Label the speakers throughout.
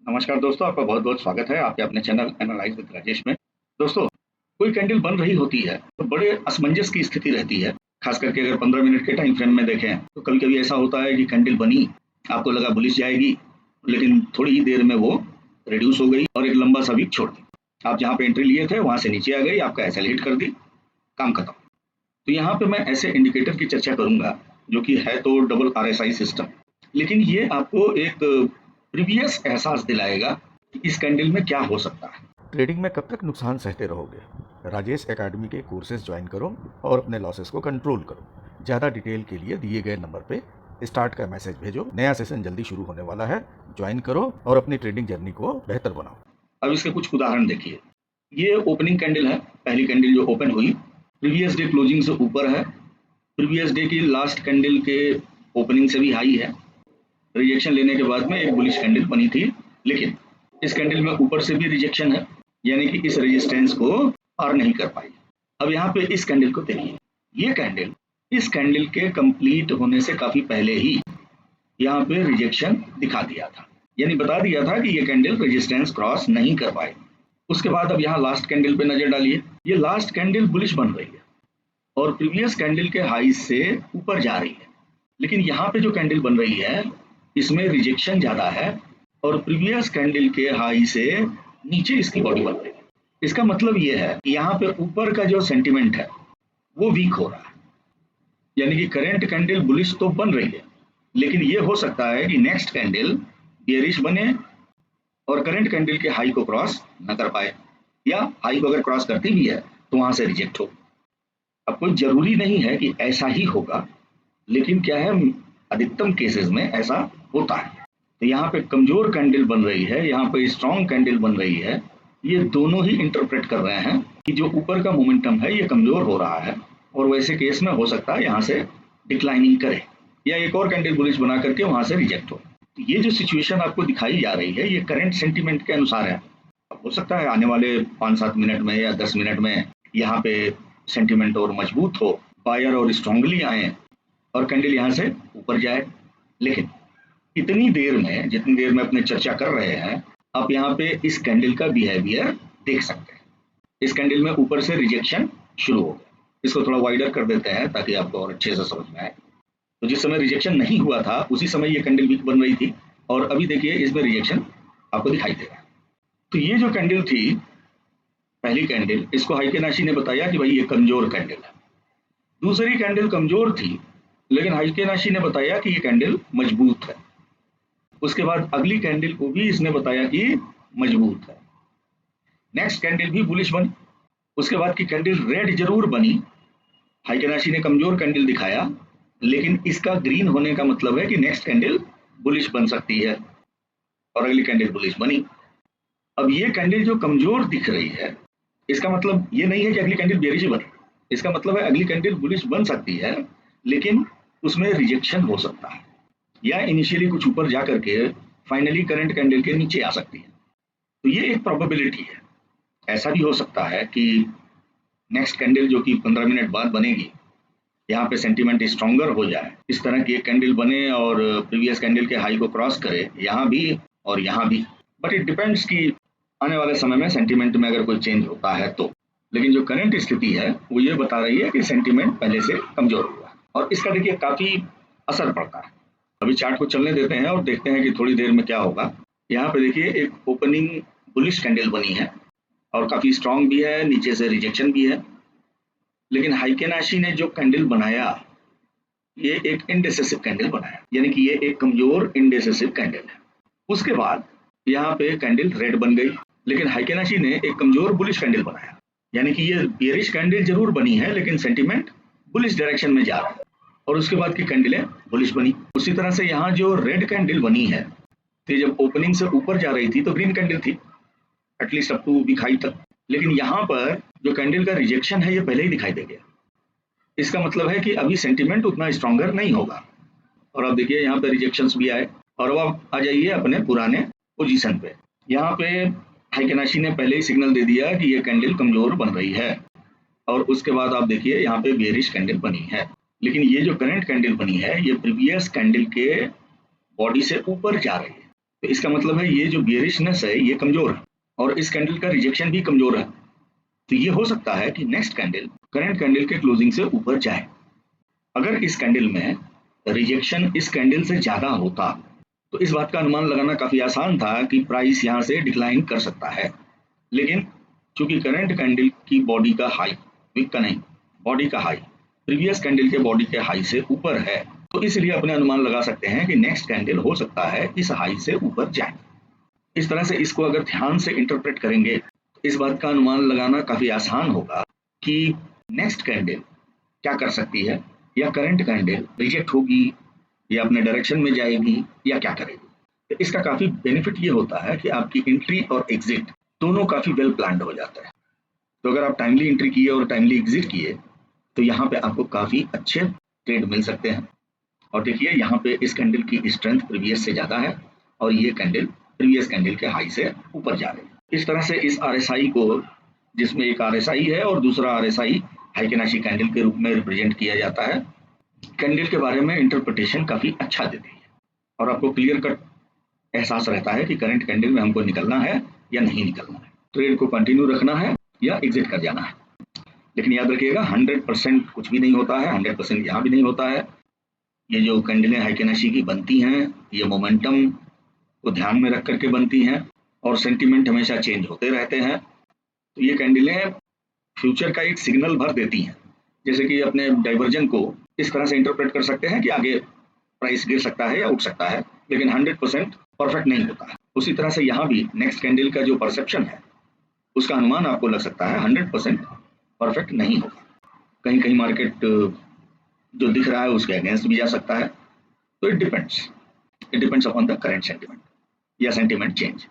Speaker 1: नमस्कार दोस्तों, आपका बहुत-बहुत स्वागत है आपके अपने चैनल एनालाइज़ विद राजेश में। दोस्तों, कोई कैंडल बन रही होती है, तो बड़े असमंजस की स्थिति रहती है। ख़ास करके अगर 15 मिनट के टाइम फ्रेम में देखें, तो कभी-कभी ऐसा होता है कि कैंडल बनी, आपको लगा बुलिश जाएगी, लेकिन थोड़ी ही देर में वो रिड्यूस हो गई और एक लंबा सा वीक छोड़ दी। आप जहाँ पे एंट्री लिए थे, वहाँ से नीचे आ गई, आपका एसएल हिट कर दी, काम खत्म। तो यहाँ पे मैं ऐसे इंडिकेटर की चर्चा करूँगा, जो कि है तो डबल आरएसआई सिस्टम, लेकिन ये आपको एक प्रीवियस एहसास दिलाएगा कि इस कैंडल में क्या हो सकता है।
Speaker 2: ट्रेडिंग में कब तक नुकसान सहते रहोगे? राजेश एकेडमी के कोर्सेज ज्वाइन करो और अपने लॉसेस को कंट्रोल करो। ज़्यादा डिटेल के लिए दिए गए नंबर पे स्टार्ट का मैसेज भेजो। नया सेशन जल्दी शुरू होने वाला है, ज्वाइन करो और अपनी ट्रेडिंग जर्नी को बेहतर बनाओ।
Speaker 1: अब इसके कुछ उदाहरण देखिए। ये ओपनिंग कैंडल है, पहली कैंडल जो ओपन हुई, प्रीवियस डे क्लोजिंग से ऊपर है, प्रीवियस डे की लास्ट कैंडल के ओपनिंग से भी हाई है। रिजेक्शन लेने के बाद में एक बुलिश कैंडल बनी थी, लेकिन इस कैंडल में ऊपर से भी रिजेक्शन है, यानी कि इस रेजिस्टेंस को पार नहीं कर पाई। अब यहाँ पे इस कैंडल को देखिए, ये कैंडल इस कैंडल के कंप्लीट होने से काफी पहले ही यहाँ पे रिजेक्शन दिखा दिया था, यानी बता दिया था कि ये कैंडल रेजिस्टेंस क्रॉस नहीं कर पाए। उसके बाद अब यहाँ लास्ट कैंडल पे नजर डालिए, ये लास्ट कैंडल बुलिश बन रही है और प्रीवियस कैंडल के हाई से ऊपर जा रही है, लेकिन यहाँ पे जो कैंडल बन रही है इसमें रिजेक्शन ज्यादा है और प्रीवियस कैंडल के हाई से नीचे इसकी बॉडी बन रही है। इसका मतलब ये है कि यहाँ पे ऊपर का जो सेंटिमेंट है वो वीक हो रहा है, यानी कि करंट कैंडल बुलिश तो बन रही है, लेकिन ये हो सकता है कि नेक्स्ट कैंडल बेयरिश बने और करंट कैंडल के हाई को क्रॉस न कर पाए, या हाई को अगर क्रॉस करती भी है तो वहां से रिजेक्ट हो। अब कोई जरूरी नहीं है कि ऐसा ही होगा, लेकिन क्या है, अधिकतम केसेस में ऐसा होता है। तो यहाँ पे कमजोर कैंडल बन रही है, यहाँ पे स्ट्रॉन्ग कैंडल बन रही है, ये दोनों ही इंटरप्रेट कर रहे हैं कि जो ऊपर का मोमेंटम है ये कमजोर हो रहा है और वैसे केस में हो सकता है यहाँ से डिक्लाइनिंग करे या एक और कैंडल बुलिश बना करके वहां से रिजेक्ट हो। तो ये जो सिचुएशन आपको दिखाई जा रही है ये करंट सेंटीमेंट के अनुसार है। अब हो सकता है आने वाले 5-7 मिनट में या 10 मिनट में यहाँ पे सेंटीमेंट और मजबूत हो, बायर और स्ट्रांगली आए और कैंडल यहाँ से ऊपर जाए, लेकिन इतनी देर में, जितनी देर में अपने चर्चा कर रहे हैं, आप यहाँ पे इस कैंडल का बिहेवियर देख सकते हैं। इस कैंडल में ऊपर से रिजेक्शन शुरू हो गया। इसको थोड़ा वाइडर कर देते हैं ताकि आपको और अच्छे से समझ में आए। तो जिस समय रिजेक्शन नहीं हुआ था उसी समय ये कैंडल वीक बन रही थी और अभी देखिए इसमें रिजेक्शन आपको दिखाई दे रहा है। तो ये जो कैंडल थी, पहली कैंडल, इसको हाइकेनाशी ने बताया कि भाई ये कमजोर कैंडल है। दूसरी कैंडल कमजोर थी, लेकिन हाइकेनाशी ने बताया कि ये कैंडल मजबूत है। उसके बाद अगली कैंडल को भी इसने बताया कि मजबूत है। नेक्स्ट कैंडल भी बुलिश बनी, उसके बाद की कैंडल रेड जरूर बनी। हाइकेनाशी ने कमजोर कैंडल दिखाया, लेकिन इसका ग्रीन होने का मतलब है कि नेक्स्ट कैंडल बुलिश बन सकती है और अगली कैंडल बुलिश बनी। अब ये कैंडल जो कमजोर दिख रही है, इसका मतलब ये नहीं है कि अगली कैंडल बेरिश बने, इसका मतलब है अगली कैंडल बुलिश बन सकती है, लेकिन उसमें रिजेक्शन हो सकता है या इनिशियली कुछ ऊपर जा करके फाइनली करंट कैंडल के नीचे आ सकती है। तो ये एक प्रोबेबिलिटी है। ऐसा भी हो सकता है कि नेक्स्ट कैंडल जो कि 15 मिनट बाद बनेगी, यहाँ पे सेंटीमेंट स्ट्रॉन्गर हो जाए, इस तरह की एक कैंडल बने और प्रीवियस कैंडल के हाई को क्रॉस करे, यहाँ भी और यहाँ भी। बट इट डिपेंड्स कि आने वाले समय में सेंटीमेंट में अगर कोई चेंज होता है तो। लेकिन जो करंट स्थिति है वो ये बता रही है कि सेंटीमेंट पहले से कमजोर हुआ है और इसका देखिए काफी असर पड़ता है। अभी चार्ट को चलने देते हैं और देखते हैं कि थोड़ी देर में क्या होगा। यहाँ पे देखिए एक ओपनिंग बुलिश कैंडल बनी है और काफी स्ट्रांग भी है, नीचे से रिजेक्शन भी है, लेकिन हाइकेनाशी ने जो कैंडल बनाया ये एक इंडेसिसिव कैंडल बनाया, यानी कि ये एक कमजोर इंडेसिसिव कैंडल है। उसके बाद यहाँ पे कैंडल रेड बन गई, लेकिन हाइकेनाशी ने एक कमजोर बुलिश कैंडल बनाया, यानी कि ये बेरिश कैंडल जरूर बनी है लेकिन सेंटीमेंट बुलिश डायरेक्शन में जा रहा है और उसके बाद की कैंडलें बुलिश बनी। उसी तरह से यहाँ जो रेड कैंडल बनी है, तो जब ओपनिंग से ऊपर जा रही थी तो ग्रीन कैंडल थी, at least up to week high तक, लेकिन यहाँ पर जो कैंडल का रिजेक्शन है ये पहले ही दिखाई दे गया। इसका मतलब है कि अभी सेंटीमेंट उतना स्ट्रॉन्गर नहीं होगा। और अब देखिए यहाँ पे रिजेक्शंस भी आए और अब आप आ जाइए अपने पुराने पोजीशन पे। यहाँ पे हाइकेनाशी ने पहले ही सिग्नल दे दिया कि ये कैंडल कमजोर बन रही है और उसके बाद आप देखिए यहाँ पे बेरिश कैंडल बनी है, लेकिन ये जो करंट कैंडल बनी है ये प्रीवियस कैंडल के बॉडी से ऊपर जा रही है। तो इसका मतलब है ये जो बियरिशनेस है ये कमजोर है और इस कैंडल का रिजेक्शन भी कमजोर है। तो ये हो सकता है कि नेक्स्ट कैंडल करंट कैंडल के क्लोजिंग से ऊपर जाए। अगर इस कैंडल में रिजेक्शन इस कैंडल से ज्यादा होता तो इस बात का अनुमान लगाना काफी आसान था कि प्राइस यहाँ से डिक्लाइन कर सकता है, लेकिन चूंकि करंट कैंडल की बॉडी का हाई, विक का नहीं, बॉडी का हाई प्रीवियस कैंडल के बॉडी के हाई से ऊपर है, तो इसलिए अपने अनुमान लगा सकते हैं कि नेक्स्ट कैंडल हो सकता है इस हाई से ऊपर जाए। इस तरह से इसको अगर ध्यान से इंटरप्रेट करेंगे तो इस बात का अनुमान लगाना काफी आसान होगा कि नेक्स्ट कैंडल क्या कर सकती है, या करंट कैंडल रिजेक्ट होगी या अपने डायरेक्शन में जाएगी या क्या करेगी। तो इसका काफी बेनिफिट ये होता है कि आपकी एंट्री और एग्जिट दोनों काफी वेल प्लान्ड हो जाता है। तो अगर आप टाइमली एंट्री किए और टाइमली एग्जिट किए तो यहाँ पे आपको काफी अच्छे ट्रेड मिल सकते हैं। और देखिए यहाँ पे इस कैंडल की स्ट्रेंथ प्रीवियस से ज्यादा है और ये कैंडल प्रीवियस कैंडल के हाई से ऊपर जा रही है। इस तरह से इस RSI को, जिसमें एक RSI है और दूसरा RSI हाइकेनाशी कैंडल के रूप में रिप्रेजेंट किया जाता है, कैंडल के बारे में इंटरप्रिटेशन काफी अच्छा देती है और आपको क्लियर कट एहसास रहता है कि करंट कैंडल में हमको निकलना है या नहीं निकलना है, ट्रेड को कंटिन्यू रखना है या एग्जिट कर जाना है। लेकिन याद रखिएगा 100% कुछ भी नहीं होता है, 100% यहाँ भी नहीं होता है। ये जो कैंडलें हाइकेनाशी की बनती हैं ये मोमेंटम को ध्यान में रख करके बनती हैं और सेंटीमेंट हमेशा चेंज होते रहते हैं। तो ये कैंडलें फ्यूचर का एक सिग्नल भर देती हैं, जैसे कि अपने डाइवर्जन को इस तरह से इंटरप्रेट कर सकते हैं कि आगे प्राइस गिर सकता है या उठ सकता है, लेकिन 100% परफेक्ट नहीं होता है। उसी तरह से यहाँ भी नेक्स्ट कैंडल का जो परसेप्शन है उसका अनुमान आपको लग सकता है 100% परफेक्ट नहीं होगा। कहीं कहीं मार्केट जो दिख रहा है उसके अगेंस्ट भी जा सकता है। तो it depends upon the current sentiment या सेंटीमेंट चेंज।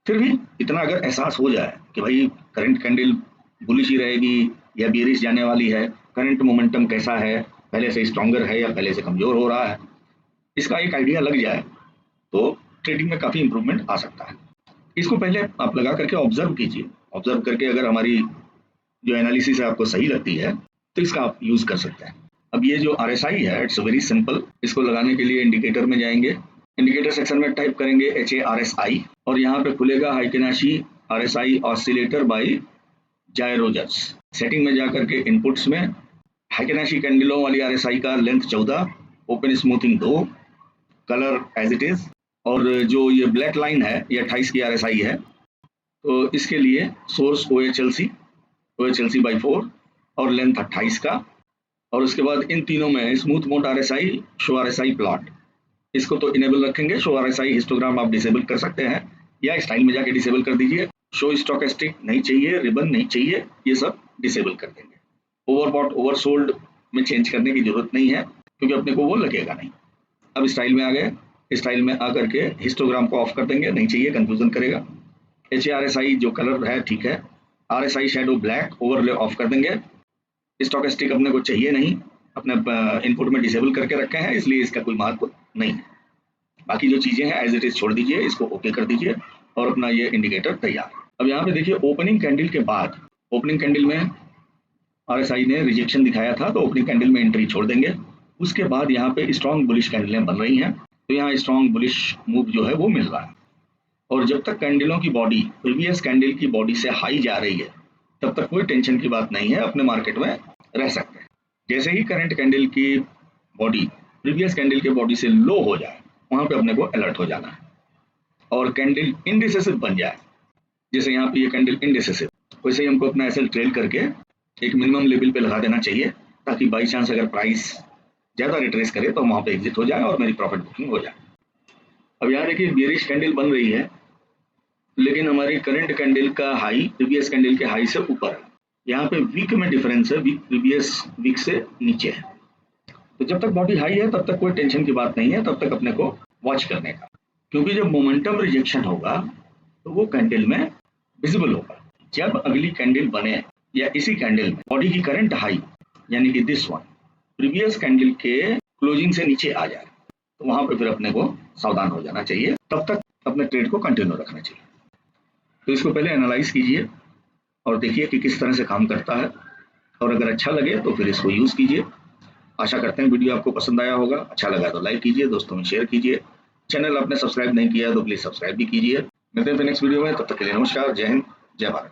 Speaker 1: फिर भी इतना अगर एहसास हो जाए कि भाई करंट कैंडल बुलिश ही रहेगी या बेरिश जाने वाली है, करंट मोमेंटम कैसा है, पहले से स्ट्रॉन्गर है या पहले से कमजोर हो रहा है, इसका एक आइडिया लग जाए तो ट्रेडिंग में काफी इंप्रूवमेंट आ सकता है। इसको पहले आप लगा करके ऑब्जर्व कीजिए। ऑब्जर्व करके अगर हमारी जो एनालिसिस है आपको सही लगती है तो इसका आप यूज कर सकते हैं। अब ये जो RSI है इट्स वेरी सिंपल। इसको लगाने के लिए इंडिकेटर में जाएंगे, इंडिकेटर सेक्शन में टाइप करेंगे HARSI और यहाँ पे खुलेगा हाइकेनाशी RSI ऑसिलेटर बाय जायरो जर्स। सेटिंग में जाकर के इनपुट्स में हाइकेनाशी कैंडलों वाली RSI का length 14, open smoothing 2, colour as it is, और जो ये ब्लैक लाइन है ये 28 की RSI है, तो इसके लिए सोर्स OHLC by 4 और लेंथ 28 का, और उसके बाद इन तीनों में smooth mode RSI, show RSI plot, इसको तो इनेबल रखेंगे। शो RSI हिस्टोग्राम आप डिसेबल कर सकते हैं या स्टाइल में जाके डिसेबल कर दीजिए। शो स्टोकेस्टिक नहीं चाहिए, रिबन नहीं चाहिए, ये सब डिसेबल कर देंगे। ओवरबॉट ओवरसोल्ड में चेंज करने की जरूरत नहीं है क्योंकि अपने को वो लगेगा नहीं। अब स्टाइल में आ गए, स्टाइल में आकर के हिस्टोग्राम को ऑफ कर देंगे, नहीं चाहिए, कंफ्यूजन करेगा। HARSI जो कलर है ठीक है, RSI shadow black overlay of कर देंगे। स्टोकेस्टिक अपने को चाहिए नहीं, अपने इनपुट में डिसेबल करके रखे हैं इसलिए इसका कोई महत्व नहीं है। बाकी जो चीजें हैं एज इट इज छोड़ दीजिए, इसको ओके कर दीजिए और अपना ये इंडिकेटर तैयार। अब यहाँ पे देखिए ओपनिंग कैंडल के बाद, ओपनिंग कैंडल में RSI ने रिजेक्शन दिखाया था तो ओपनिंग कैंडल में एंट्री छोड़ देंगे। उसके बाद यहाँ पे स्ट्रॉन्ग बुलिश कैंडलें बन रही हैं, तो यहाँ स्ट्रॉन्ग बुलिश मूव जो है वो मिल रहा है। और जब तक कैंडलों की बॉडी प्रीवियस कैंडल की बॉडी से हाई जा रही है तब तक कोई टेंशन की बात नहीं है, अपने मार्केट में रह सकते हैं। जैसे ही करंट कैंडल की बॉडी प्रीवियस कैंडल के बॉडी से लो हो जाए वहां पे अपने को अलर्ट हो जाना है और कैंडल इंडिसेसिव बन जाए, जैसे यहाँ पे ये कैंडल इंडिसेसिव, वैसे ही हमको अपना एसएल ट्रेल करके एक मिनिमम लेवल पे लगा देना चाहिए ताकि बाई चांस अगर प्राइस ज्यादा रिट्रेस करे तो वहां पे एग्जिट हो जाए और मेरी प्रॉफिट बुकिंग हो जाए। अब यहाँ देखिए बेरिश कैंडल बन रही है लेकिन हमारी करंट कैंडल का हाई प्रीवियस कैंडल के हाई से ऊपर है। यहाँ पे वीक में डिफरेंस है, वीक प्रीवियस वीक से नीचे है। तो जब तक बॉडी हाई है तब तक कोई टेंशन की बात नहीं है, तब तक अपने को वॉच करने का, क्योंकि जब मोमेंटम रिजेक्शन होगा तो वो कैंडल में विजिबल होगा। जब अगली कैंडल बने या इसी कैंडल में बॉडी की करंट हाई यानी कि दिस वन प्रीवियस कैंडल के क्लोजिंग से नीचे आ जाए तो वहां पे फिर अपने को सावधान हो जाना चाहिए, तब तक अपने ट्रेड को कंटिन्यू रखना चाहिए। तो इसको पहले एनालाइज कीजिए और देखिए कि किस तरह से काम करता है, और अगर अच्छा लगे तो फिर इसको यूज कीजिए। आशा करते हैं वीडियो आपको पसंद आया होगा। अच्छा लगा तो लाइक कीजिए, दोस्तों में शेयर कीजिए चैनल आपने सब्सक्राइब नहीं किया तो प्लीज सब्सक्राइब भी कीजिए। मिलते हैं फिर नेक्स्ट वीडियो में, तब तक के लिए नमस्कार, जय हिंद, जय भारत।